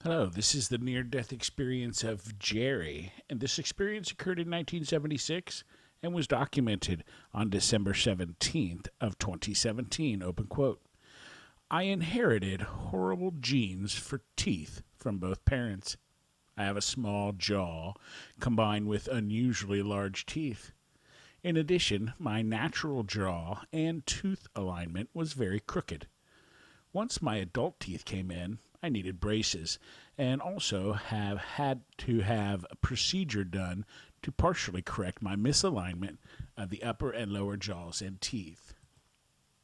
Hello, this is the near-death experience of Jeri, and this experience occurred in 1976 and was documented on December 17th of 2017, open quote. I inherited horrible genes for teeth from both parents. I have a small jaw combined with unusually large teeth. In addition, my natural jaw and tooth alignment was very crooked. Once my adult teeth came in, I needed braces and also have had to have a procedure done to partially correct my misalignment of the upper and lower jaws and teeth.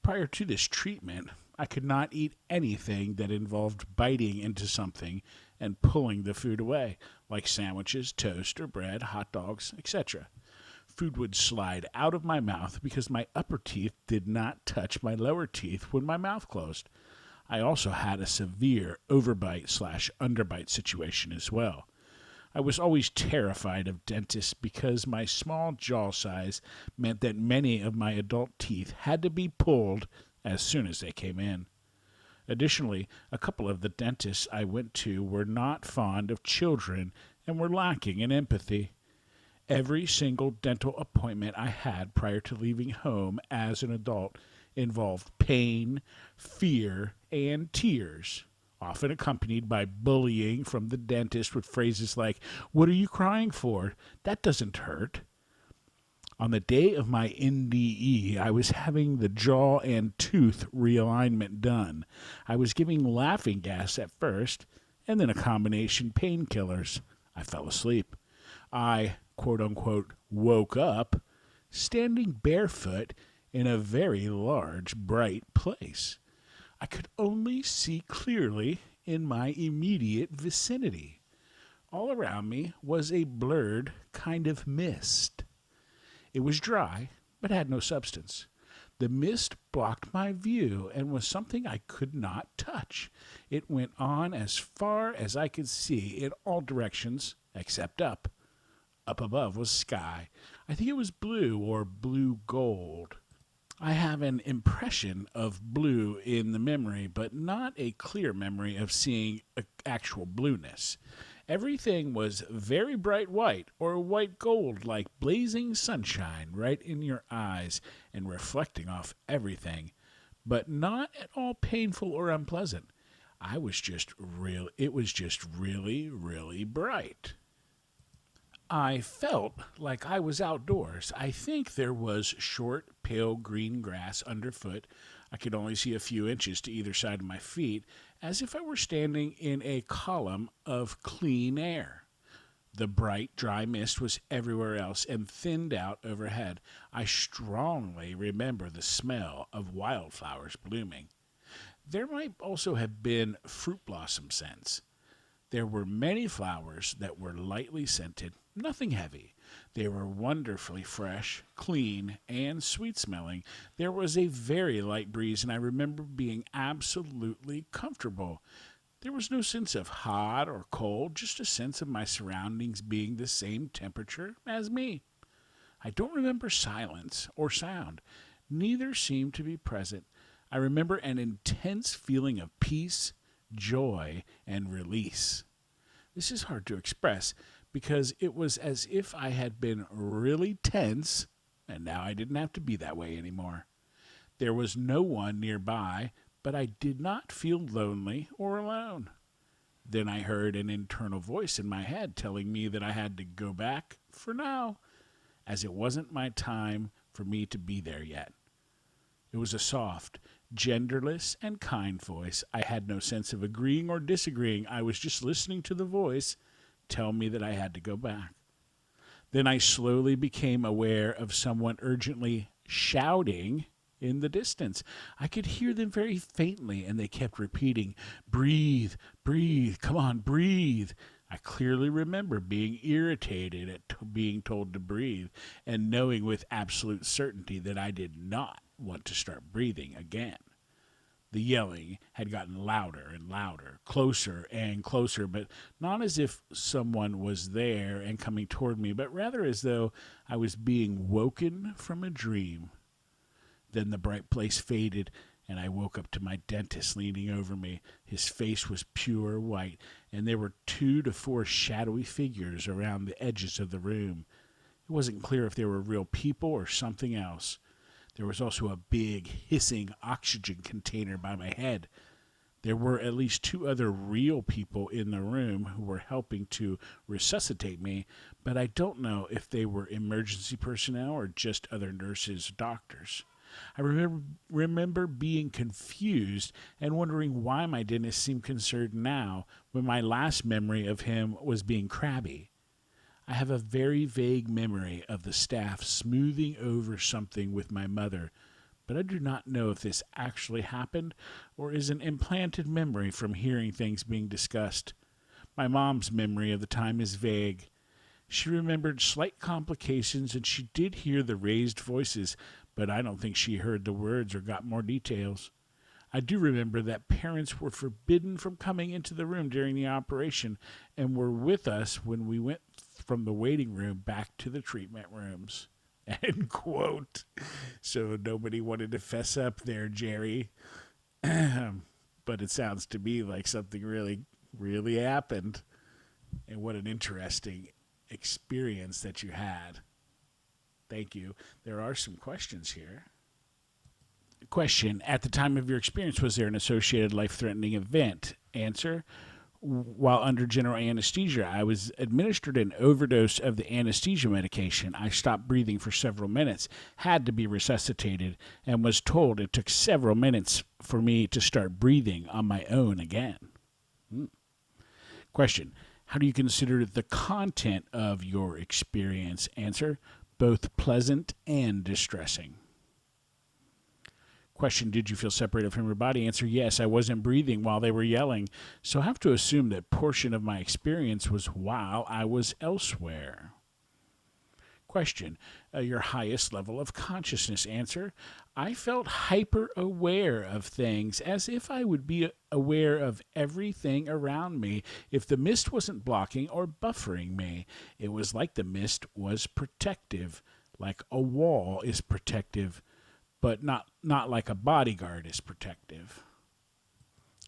Prior to this treatment, I could not eat anything that involved biting into something and pulling the food away, like sandwiches, toast or bread, hot dogs, etc. Food would slide out of my mouth because my upper teeth did not touch my lower teeth when my mouth closed. I also had a severe overbite/underbite situation as well. I was always terrified of dentists because my small jaw size meant that many of my adult teeth had to be pulled as soon as they came in. Additionally, a couple of the dentists I went to were not fond of children and were lacking in empathy. Every single dental appointment I had prior to leaving home as an adult involved pain, fear, and tears, often accompanied by bullying from the dentist with phrases like, "What are you crying for? That doesn't hurt." On the day of my NDE, I was having the jaw and tooth realignment done. I was giving laughing gas at first, and then a combination painkillers. I fell asleep. I, quote unquote, woke up standing barefoot in a very large, bright place. I could only see clearly in my immediate vicinity. All around me was a blurred kind of mist. It was dry, but had no substance. The mist blocked my view and was something I could not touch. It went on as far as I could see in all directions except up. Up above was sky. I think it was blue or blue gold. I have an impression of blue in the memory, but not a clear memory of seeing actual blueness. Everything was very bright white or white gold, like blazing sunshine right in your eyes and reflecting off everything, but not at all painful or unpleasant. It was just really, really bright. I felt like I was outdoors. I think there was short, pale green grass underfoot. I could only see a few inches to either side of my feet, as if I were standing in a column of clean air. The bright, dry mist was everywhere else and thinned out overhead. I strongly remember the smell of wildflowers blooming. There might also have been fruit blossom scents. There were many flowers that were lightly scented, nothing heavy. They were wonderfully fresh, clean, and sweet-smelling. There was a very light breeze, and I remember being absolutely comfortable. There was no sense of hot or cold, just a sense of my surroundings being the same temperature as me. I don't remember silence or sound. Neither seemed to be present. I remember an intense feeling of peace, joy, and release. This is hard to express because it was as if I had been really tense and now I didn't have to be that way anymore. There was no one nearby, but I did not feel lonely or alone. Then I heard an internal voice in my head telling me that I had to go back for now, as it wasn't my time for me to be there yet. It was a soft, genderless, and kind voice. I had no sense of agreeing or disagreeing. I was just listening to the voice tell me that I had to go back. Then I slowly became aware of someone urgently shouting in the distance. I could hear them very faintly, and they kept repeating, "Breathe, breathe, come on, breathe." I clearly remember being irritated at being told to breathe and knowing with absolute certainty that I did not want to start breathing again. The yelling had gotten louder and louder, closer and closer, but not as if someone was there and coming toward me, but rather as though I was being woken from a dream. Then the bright place faded, and I woke up to my dentist leaning over me. His face was pure white, and there were 2 to 4 shadowy figures around the edges of the room. It wasn't clear if they were real people or something else. There was also a big, hissing oxygen container by my head. There were at least 2 other real people in the room who were helping to resuscitate me, but I don't know if they were emergency personnel or just other nurses or doctors. I remember being confused and wondering why my dentist seemed concerned now when my last memory of him was being crabby. I have a very vague memory of the staff smoothing over something with my mother, but I do not know if this actually happened or is an implanted memory from hearing things being discussed. My mom's memory of the time is vague. She remembered slight complications and she did hear the raised voices, but I don't think she heard the words or got more details. I do remember that parents were forbidden from coming into the room during the operation and were with us when we went from the waiting room back to the treatment rooms. End quote. So nobody wanted to fess up there, Jeri. But it sounds to me like something really, really happened. And what an interesting experience that you had. Thank you. There are some questions here. Question: at the time of your experience, was there an associated life-threatening event? Answer: while under general anesthesia, I was administered an overdose of the anesthesia medication. I stopped breathing for several minutes, had to be resuscitated, and was told it took several minutes for me to start breathing on my own again. Question: how do you consider the content of your experience? Answer: both pleasant and distressing. Question: did you feel separated from your body? Answer: yes, I wasn't breathing while they were yelling, so I have to assume that portion of my experience was while I was elsewhere. Question: your highest level of consciousness? Answer: I felt hyper aware of things, as if I would be aware of everything around me if the mist wasn't blocking or buffering me. It was like the mist was protective, like a wall is protective, but not like a bodyguard is protective.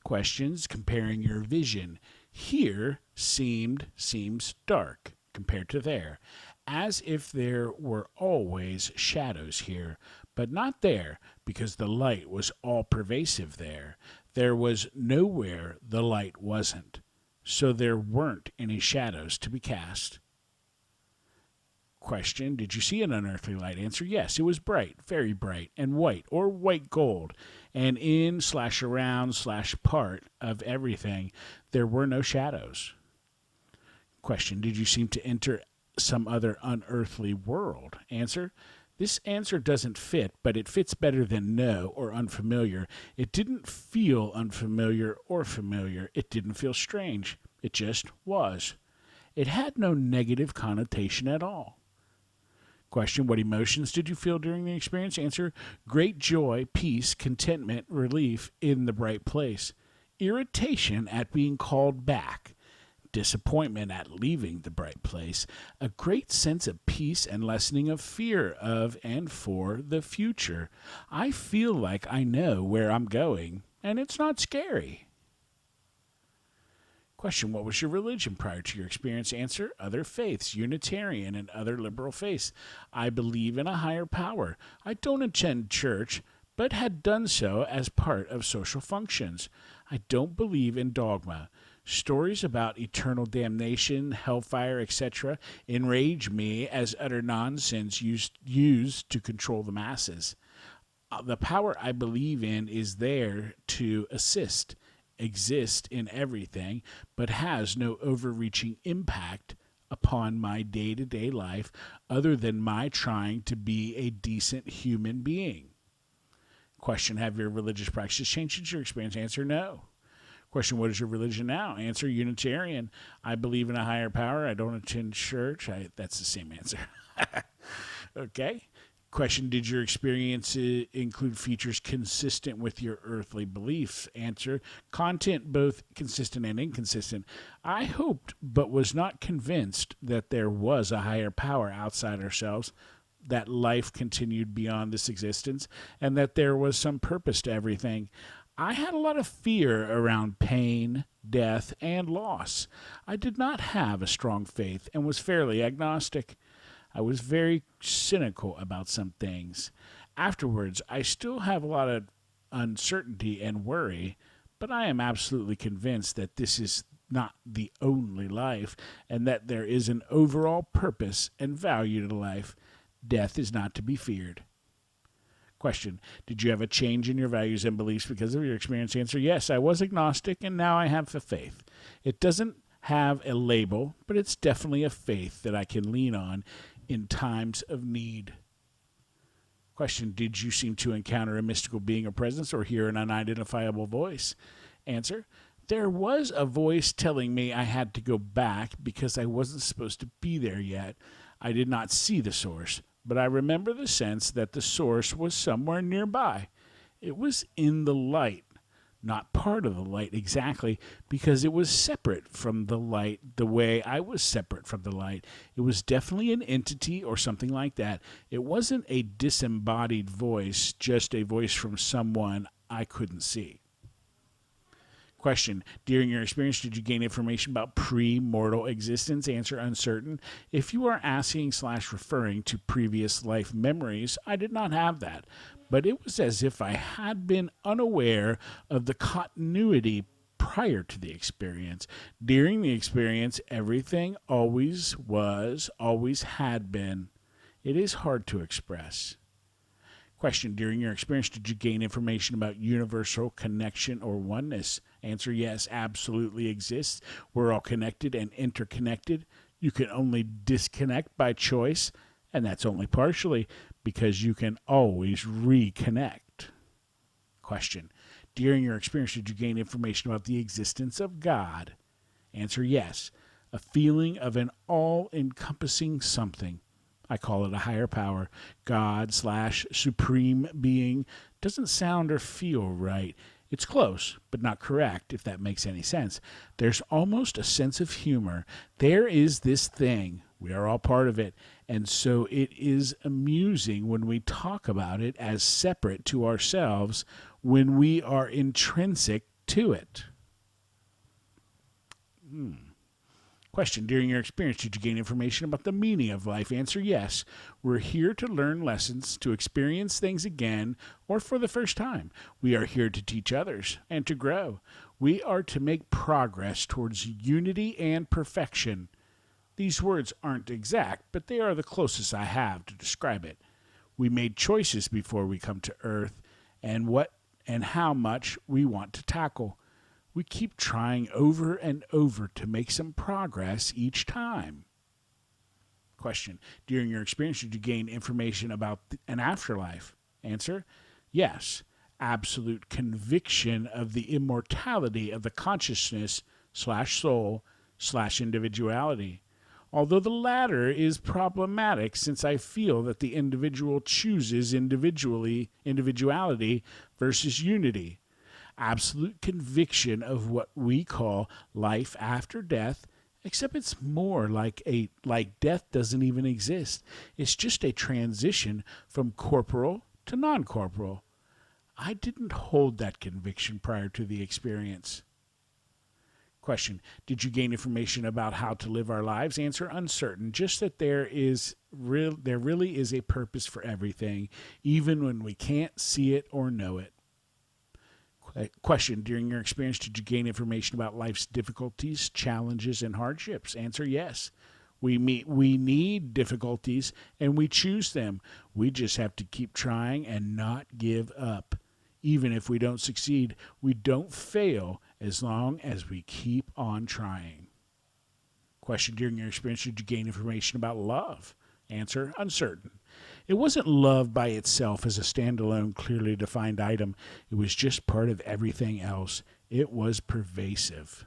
Questions comparing your vision. Here seems dark compared to there, as if there were always shadows here, but not there, because the light was all pervasive there. There was nowhere the light wasn't, so there weren't any shadows to be cast. Question: did you see an unearthly light? Answer: yes, it was bright, very bright, and white, or white gold, and in/around/part of everything there were no shadows. Question: did you seem to enter some other unearthly world? Answer: this answer doesn't fit, but it fits better than no or unfamiliar. It didn't feel unfamiliar or familiar. It didn't feel strange. It just was. It had no negative connotation at all. Question: what emotions did you feel during the experience? Answer: great joy, peace, contentment, relief in the right place. Irritation at being called back. Disappointment at leaving the bright place. A great sense of peace and lessening of fear of and for the future. I feel like I know where I'm going, and it's not scary. Question: what was your religion prior to your experience? Answer: other faiths, Unitarian and other liberal faiths. I believe in a higher power. I don't attend church, but had done so as part of social functions. I don't believe in dogma. Stories about eternal damnation, hellfire, etc. enrage me as utter nonsense used to control the masses. The power I believe in is there to exist in everything, but has no overreaching impact upon my day-to-day life other than my trying to be a decent human being. Question: have your religious practices changed since your experience? Answer: no. Question: what is your religion now? Answer: Unitarian. I believe in a higher power. I don't attend church. That's the same answer. Okay. Question: did your experience include features consistent with your earthly beliefs? Answer: content both consistent and inconsistent. I hoped but was not convinced that there was a higher power outside ourselves, that life continued beyond this existence and that there was some purpose to everything. I had a lot of fear around pain, death, and loss. I did not have a strong faith and was fairly agnostic. I was very cynical about some things. Afterwards, I still have a lot of uncertainty and worry, but I am absolutely convinced that this is not the only life and that there is an overall purpose and value to life. Death is not to be feared. Question: did you have a change in your values and beliefs because of your experience? Answer: yes, I was agnostic and now I have a faith. It doesn't have a label, but it's definitely a faith that I can lean on in times of need. Question: did you seem to encounter a mystical being or presence or hear an unidentifiable voice? Answer: there was a voice telling me I had to go back because I wasn't supposed to be there yet. I did not see the source, but I remember the sense that the source was somewhere nearby. It was in the light, not part of the light exactly, because it was separate from the light the way I was separate from the light. It was definitely an entity or something like that. It wasn't a disembodied voice, just a voice from someone I couldn't see. Question: during your experience, did you gain information about pre-mortal existence? Answer: uncertain. If you are asking/referring to previous life memories, I did not have that, but it was as if I had been unaware of the continuity prior to the experience. During the experience, everything always was, always had been. It is hard to express. Question: during your experience, did you gain information about universal connection or oneness? Answer: yes, absolutely exists. We're all connected and interconnected. You can only disconnect by choice, and that's only partially, because you can always reconnect. Question: during your experience, did you gain information about the existence of God? Answer: yes, a feeling of an all-encompassing something. I call it a higher power. God/supreme being doesn't sound or feel right. It's close, but not correct, if that makes any sense. There's almost a sense of humor. There is this thing. We are all part of it. And so it is amusing when we talk about it as separate to ourselves when we are intrinsic to it. Question: during your experience, did you gain information about the meaning of life? Answer: yes. We're here to learn lessons, to experience things again, or for the first time. We are here to teach others and to grow. We are to make progress towards unity and perfection. These words aren't exact, but they are the closest I have to describe it. We made choices before we come to Earth, and what and how much we want to tackle. We keep trying over and over to make some progress each time. Question: during your experience, did you gain information about an afterlife? Answer: yes. Absolute conviction of the immortality of the consciousness/soul/individuality. Although the latter is problematic since I feel that the individual chooses individuality versus unity. Absolute conviction of what we call life after death, except it's more like death doesn't even exist. It's just a transition from corporal to non-corporal. I didn't hold that conviction prior to the experience. Question: did you gain information about how to live our lives? Answer: uncertain. Just that there really is a purpose for everything, even when we can't see it or know it. Question: during your experience, did you gain information about life's difficulties, challenges, and hardships? Answer: yes. We need difficulties, and we choose them. We just have to keep trying and not give up. Even if we don't succeed, we don't fail as long as we keep on trying. Question: during your experience, did you gain information about love? Answer: uncertain. It wasn't love by itself as a standalone, clearly defined item. It was just part of everything else. It was pervasive.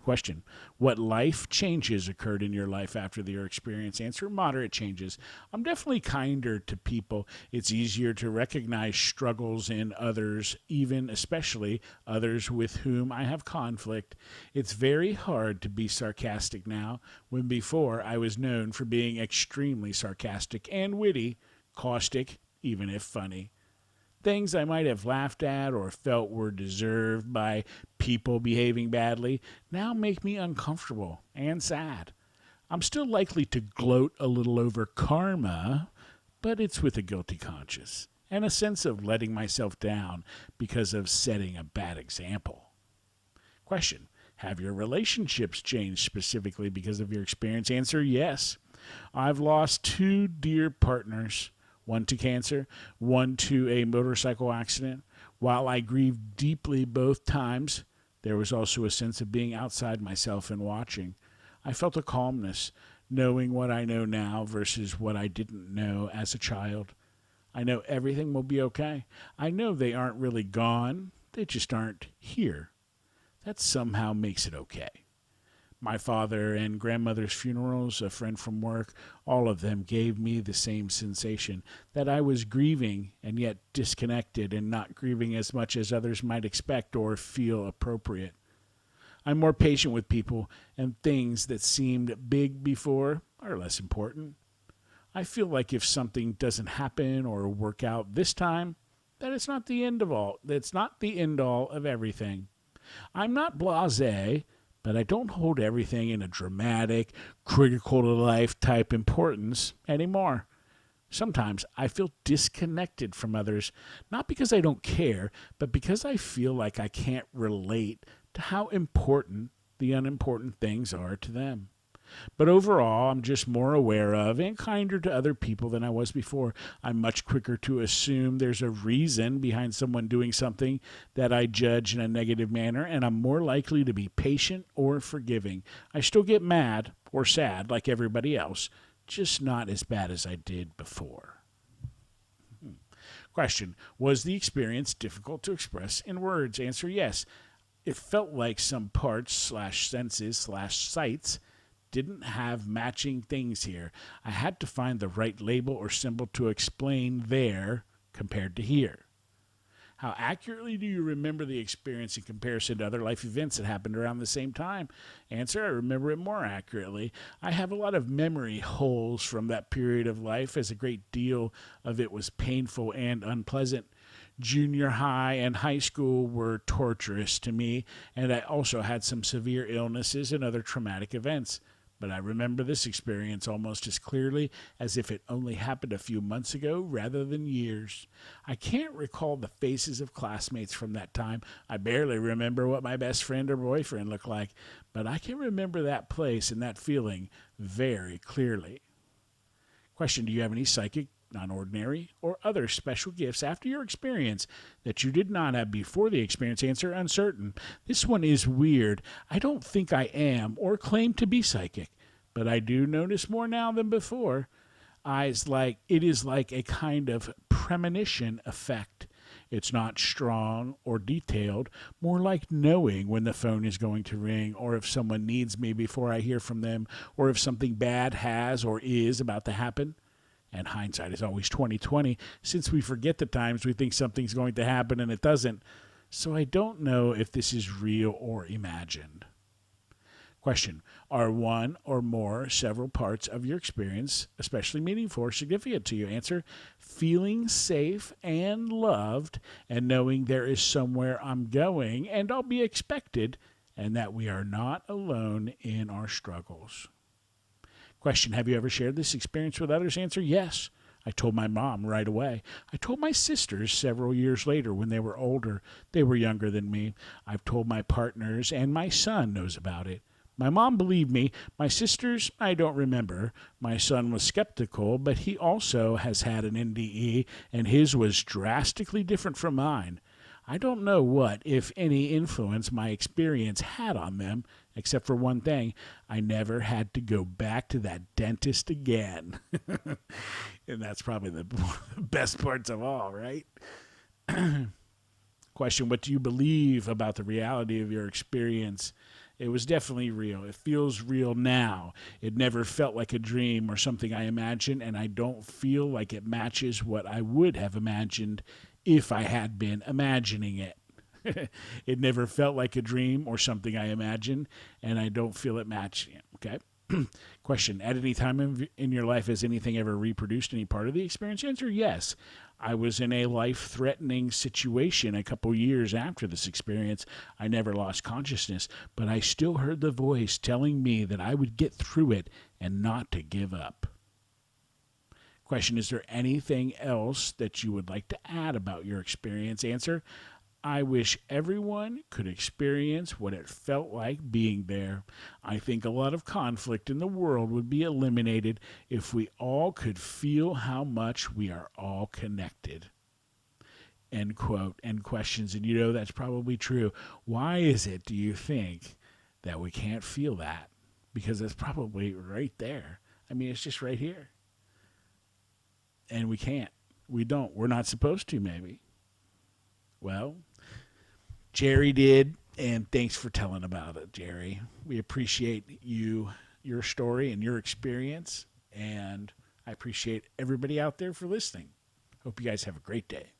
Question: what life changes occurred in your life after your experience? Answer: moderate changes. I'm definitely kinder to people. It's easier to recognize struggles in others, even especially others with whom I have conflict. It's very hard to be sarcastic now, when before I was known for being extremely sarcastic and witty, caustic, even if funny. Things I might have laughed at or felt were deserved by people behaving badly now make me uncomfortable and sad. I'm still likely to gloat a little over karma, but it's with a guilty conscience and a sense of letting myself down because of setting a bad example. Question: have your relationships changed specifically because of your experience? Answer: yes. I've lost 2 dear partners, one to cancer, one to a motorcycle accident. While I grieved deeply both times, there was also a sense of being outside myself and watching. I felt a calmness, knowing what I know now versus what I didn't know as a child. I know everything will be okay. I know they aren't really gone, they just aren't here. That somehow makes it okay. My father and grandmother's funerals, a friend from work, all of them gave me the same sensation, that I was grieving and yet disconnected and not grieving as much as others might expect or feel appropriate. I'm more patient with people, and things that seemed big before are less important. I feel like if something doesn't happen or work out this time, that it's not the end of all. That's not the end all of everything. I'm not blasé, but I don't hold everything in a dramatic, critical to life type importance anymore. Sometimes I feel disconnected from others, not because I don't care, but because I feel like I can't relate to how important the unimportant things are to them. But overall, I'm just more aware of and kinder to other people than I was before. I'm much quicker to assume there's a reason behind someone doing something that I judge in a negative manner, and I'm more likely to be patient or forgiving. I still get mad or sad like everybody else, just not as bad as I did before. Question: was the experience difficult to express in words? Answer: yes. It felt like some parts/senses/sights didn't have matching things here. I had to find the right label or symbol to explain there compared to here. How accurately do you remember the experience in comparison to other life events that happened around the same time? Answer: I remember it more accurately. I have a lot of memory holes from that period of life, as a great deal of it was painful and unpleasant. Junior high and high school were torturous to me, and I also had some severe illnesses and other traumatic events. But I remember this experience almost as clearly as if it only happened a few months ago rather than years. I can't recall the faces of classmates from that time. I barely remember what my best friend or boyfriend looked like, but I can remember that place and that feeling very clearly. Question: do you have any psychic, non-ordinary, or other special gifts after your experience that you did not have before the experience? Answer: uncertain. This one is weird. I don't think I am or claim to be psychic, but I do notice more now than before. It is like a kind of premonition effect. It's not strong or detailed, more like knowing when the phone is going to ring, or if someone needs me before I hear from them, or if something bad has or is about to happen. And hindsight is always 20/20, since we forget the times we think something's going to happen and it doesn't. So I don't know if this is real or imagined. Question: are one or more several parts of your experience especially meaningful or significant to you? Answer: feeling safe and loved, and knowing there is somewhere I'm going and I'll be expected, and that we are not alone in our struggles. Question: have you ever shared this experience with others? Answer: yes. I told my mom right away. I told my sisters several years later when they were older. They were younger than me. I've told my partners, and my son knows about it. My mom believed me. My sisters, I don't remember. My son was skeptical, but he also has had an NDE, and his was drastically different from mine. I don't know what, if any, influence my experience had on them, except for one thing: I never had to go back to that dentist again. And that's probably the best parts of all, right? Question: what do you believe about the reality of your experience? It was definitely real. It feels real now. It never felt like a dream or something I imagined, and I don't feel like it matches what I would have imagined if I had been imagining it. It never felt like a dream or something I imagined, and I don't feel it matching it. Okay. Question: at any time in your life, has anything ever reproduced any part of the experience? Answer: yes. I was in a life-threatening situation a couple years after this experience. I never lost consciousness, but I still heard the voice telling me that I would get through it and not to give up. Question: is there anything else that you would like to add about your experience? Answer: I wish everyone could experience what it felt like being there. I think a lot of conflict in the world would be eliminated if we all could feel how much we are all connected. End quote. End questions. And that's probably true. Why is it, do you think, that we can't feel that? Because it's probably right there. I mean, it's just right here. And we can't. We don't. We're not supposed to, maybe. Well, Jeri did, and thanks for telling about it, Jeri. We appreciate your story and your experience, and I appreciate everybody out there for listening. Hope you guys have a great day.